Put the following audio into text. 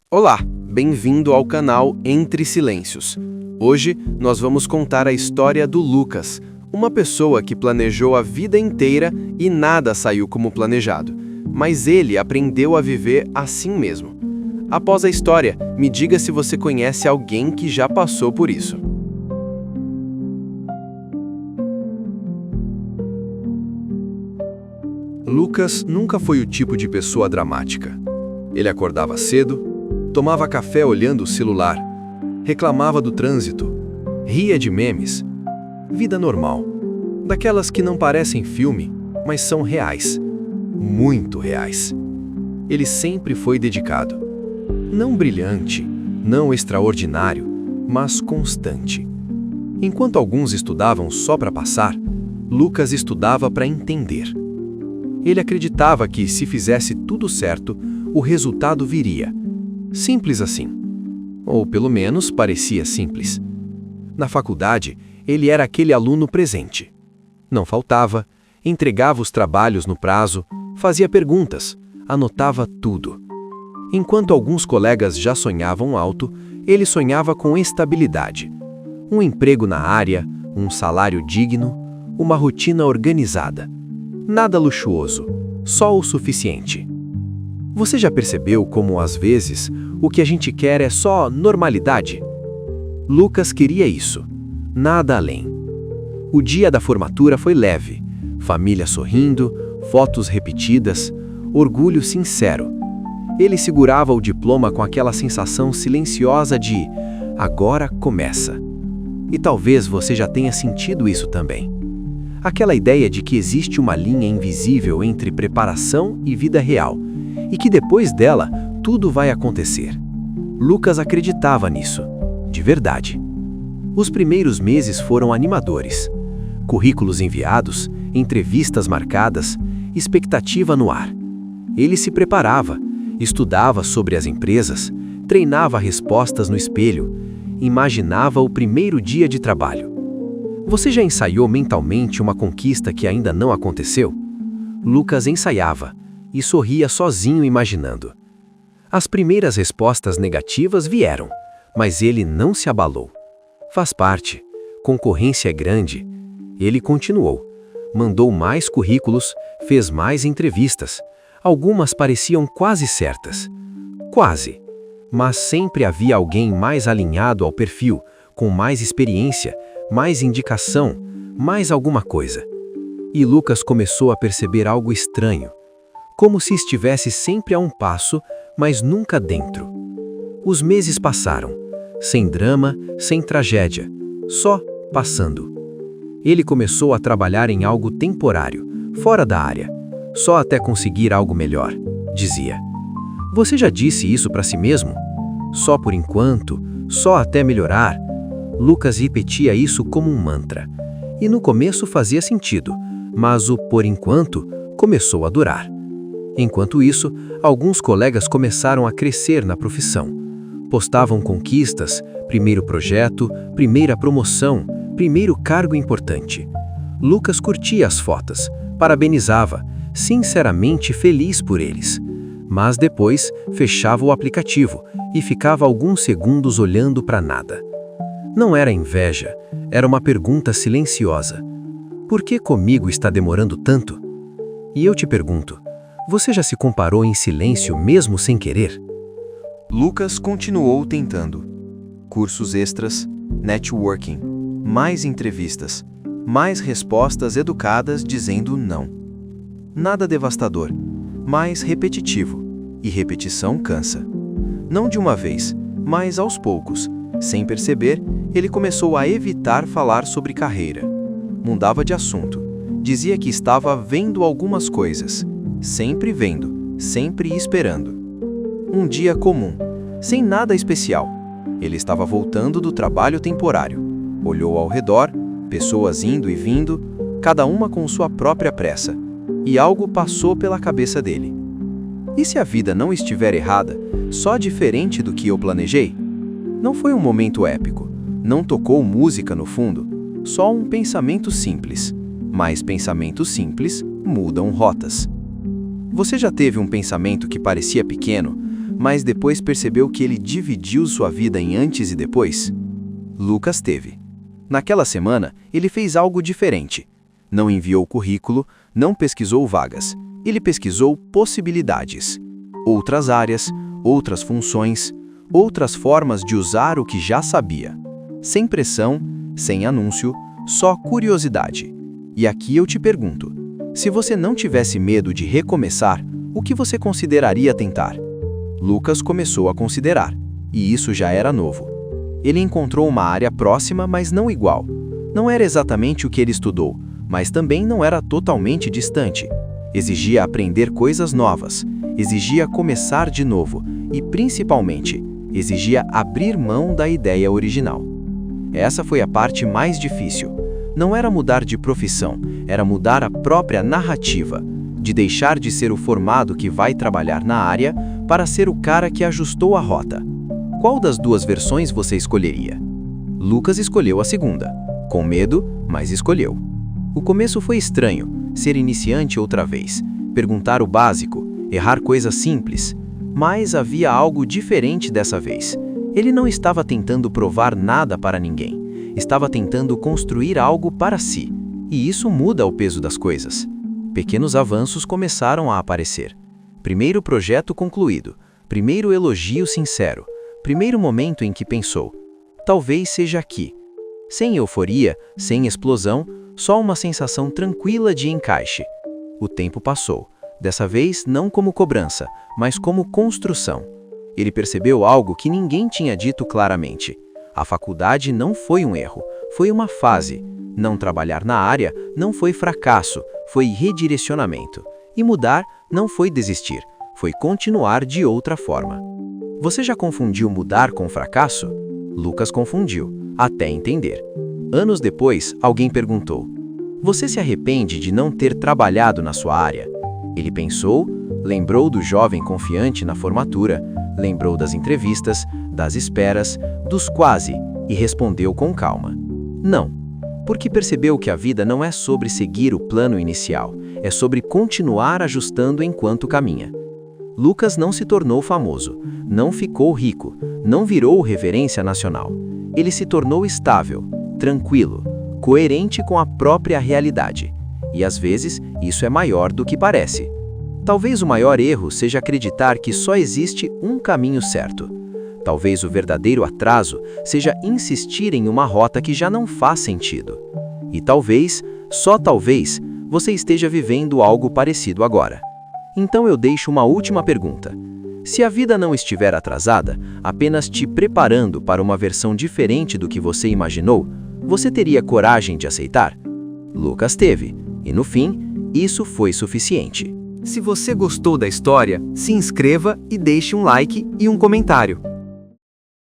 Olá, bem-vindo ao canal Entre Silêncios. Hoje nós vamos contar a história do Lucas, uma pessoa que planejou a vida inteira e nada saiu como planejado, mas ele aprendeu a viver assim mesmo. Após a história, me diga se você conhece alguém que já passou por isso. Lucas nunca foi o tipo de pessoa dramática. Ele acordava cedo, tomava café olhando o celular, reclamava do trânsito, ria de memes. Vida normal. Daquelas que não parecem filme, mas são reais. Muito reais. Ele sempre foi dedicado. Não brilhante, não extraordinário, mas constante. Enquanto alguns estudavam só para passar, Lucas estudava para entender. Ele acreditava que, se fizesse tudo certo, o resultado viria. Simples assim. Ou pelo menos parecia simples. Na faculdade, ele era aquele aluno presente. Não faltava, entregava os trabalhos no prazo, fazia perguntas, anotava tudo. Enquanto alguns colegas já sonhavam alto, ele sonhava com estabilidade. Um emprego na área, um salário digno, uma rotina organizada. Nada luxuoso, só o suficiente. Você já percebeu como, às vezes, o que a gente quer é só normalidade? Lucas queria isso, nada além. O dia da formatura foi leve, família sorrindo, fotos repetidas, orgulho sincero. Ele segurava o diploma com aquela sensação silenciosa de agora começa. E talvez você já tenha sentido isso também. Aquela ideia de que existe uma linha invisível entre preparação e vida real, e que depois dela tudo vai acontecer. Lucas acreditava nisso, de verdade. Os primeiros meses foram animadores. Currículos enviados, entrevistas marcadas, expectativa no ar. Ele se preparava, estudava sobre as empresas, treinava respostas no espelho, imaginava o primeiro dia de trabalho. Você já ensaiou mentalmente uma conquista que ainda não aconteceu? Lucas ensaiava e sorria sozinho imaginando. As primeiras respostas negativas vieram, mas ele não se abalou. Faz parte, concorrência é grande. Ele continuou, mandou mais currículos, fez mais entrevistas. Algumas pareciam quase certas. Quase. Mas sempre havia alguém mais alinhado ao perfil, com mais experiência, mais indicação, mais alguma coisa. E Lucas começou a perceber algo estranho. Como se estivesse sempre a um passo, mas nunca dentro. Os meses passaram, sem drama, sem tragédia, só passando. Ele começou a trabalhar em algo temporário, fora da área, só até conseguir algo melhor, dizia. Você já disse isso para si mesmo? Só por enquanto, só até melhorar. Lucas repetia isso como um mantra. E no começo fazia sentido, mas o por enquanto começou a durar. Enquanto isso, alguns colegas começaram a crescer na profissão. Postavam conquistas, primeiro projeto, primeira promoção, primeiro cargo importante. Lucas curtia as fotos, parabenizava, sinceramente feliz por eles. Mas depois fechava o aplicativo e ficava alguns segundos olhando para nada. Não era inveja, era uma pergunta silenciosa. Por que comigo está demorando tanto? E eu te pergunto, você já se comparou em silêncio mesmo sem querer? Lucas continuou tentando. Cursos extras, networking, mais entrevistas, mais respostas educadas dizendo não. Nada devastador, mas repetitivo, e repetição cansa. Não de uma vez, mas aos poucos. Sem perceber, ele começou a evitar falar sobre carreira. Mudava de assunto. Dizia que estava vendo algumas coisas. Sempre vendo, sempre esperando. Um dia comum, sem nada especial. Ele estava voltando do trabalho temporário. Olhou ao redor, pessoas indo e vindo, cada uma com sua própria pressa. E algo passou pela cabeça dele. E se a vida não estiver errada, só diferente do que eu planejei? Não foi um momento épico, não tocou música no fundo, só um pensamento simples. Mas pensamentos simples mudam rotas. Você já teve um pensamento que parecia pequeno, mas depois percebeu que ele dividiu sua vida em antes e depois? Lucas teve. Naquela semana, ele fez algo diferente. Não enviou currículo, não pesquisou vagas. Ele pesquisou possibilidades. Outras áreas, outras funções, outras formas de usar o que já sabia. Sem pressão, sem anúncio, só curiosidade. E aqui eu te pergunto, se você não tivesse medo de recomeçar, o que você consideraria tentar? Lucas começou a considerar, e isso já era novo. Ele encontrou uma área próxima, mas não igual. Não era exatamente o que ele estudou, mas também não era totalmente distante. Exigia aprender coisas novas, exigia começar de novo e, principalmente, exigia abrir mão da ideia original. Essa foi a parte mais difícil. Não era mudar de profissão, era mudar a própria narrativa, de deixar de ser o formado que vai trabalhar na área para ser o cara que ajustou a rota. Qual das duas versões você escolheria? Lucas escolheu a segunda, com medo, mas escolheu. O começo foi estranho, ser iniciante outra vez, perguntar o básico, errar coisas simples, mas havia algo diferente dessa vez. Ele não estava tentando provar nada para ninguém, estava tentando construir algo para si, e isso muda o peso das coisas. Pequenos avanços começaram a aparecer. Primeiro projeto concluído, primeiro elogio sincero, primeiro momento em que pensou, talvez seja aqui. Sem euforia, sem explosão, só uma sensação tranquila de encaixe. O tempo passou, dessa vez não como cobrança, mas como construção. Ele percebeu algo que ninguém tinha dito claramente. A faculdade não foi um erro, foi uma fase. Não trabalhar na área não foi fracasso, foi redirecionamento. E mudar não foi desistir, foi continuar de outra forma. Você já confundiu mudar com fracasso? Lucas confundiu, até entender. Anos depois, alguém perguntou: você se arrepende de não ter trabalhado na sua área? Ele pensou, lembrou do jovem confiante na formatura, lembrou das entrevistas, das esperas, dos quase, e respondeu com calma: não, porque percebeu que a vida não é sobre seguir o plano inicial, é sobre continuar ajustando enquanto caminha. Lucas não se tornou famoso, não ficou rico, não virou referência nacional. Ele se tornou estável, tranquilo, coerente com a própria realidade. E às vezes, isso é maior do que parece. Talvez o maior erro seja acreditar que só existe um caminho certo. Talvez o verdadeiro atraso seja insistir em uma rota que já não faz sentido. E talvez, só talvez, você esteja vivendo algo parecido agora. Então eu deixo uma última pergunta. Se a vida não estiver atrasada, apenas te preparando para uma versão diferente do que você imaginou, você teria coragem de aceitar? Lucas teve, e no fim, isso foi suficiente. Se você gostou da história, se inscreva e deixe um like e um comentário.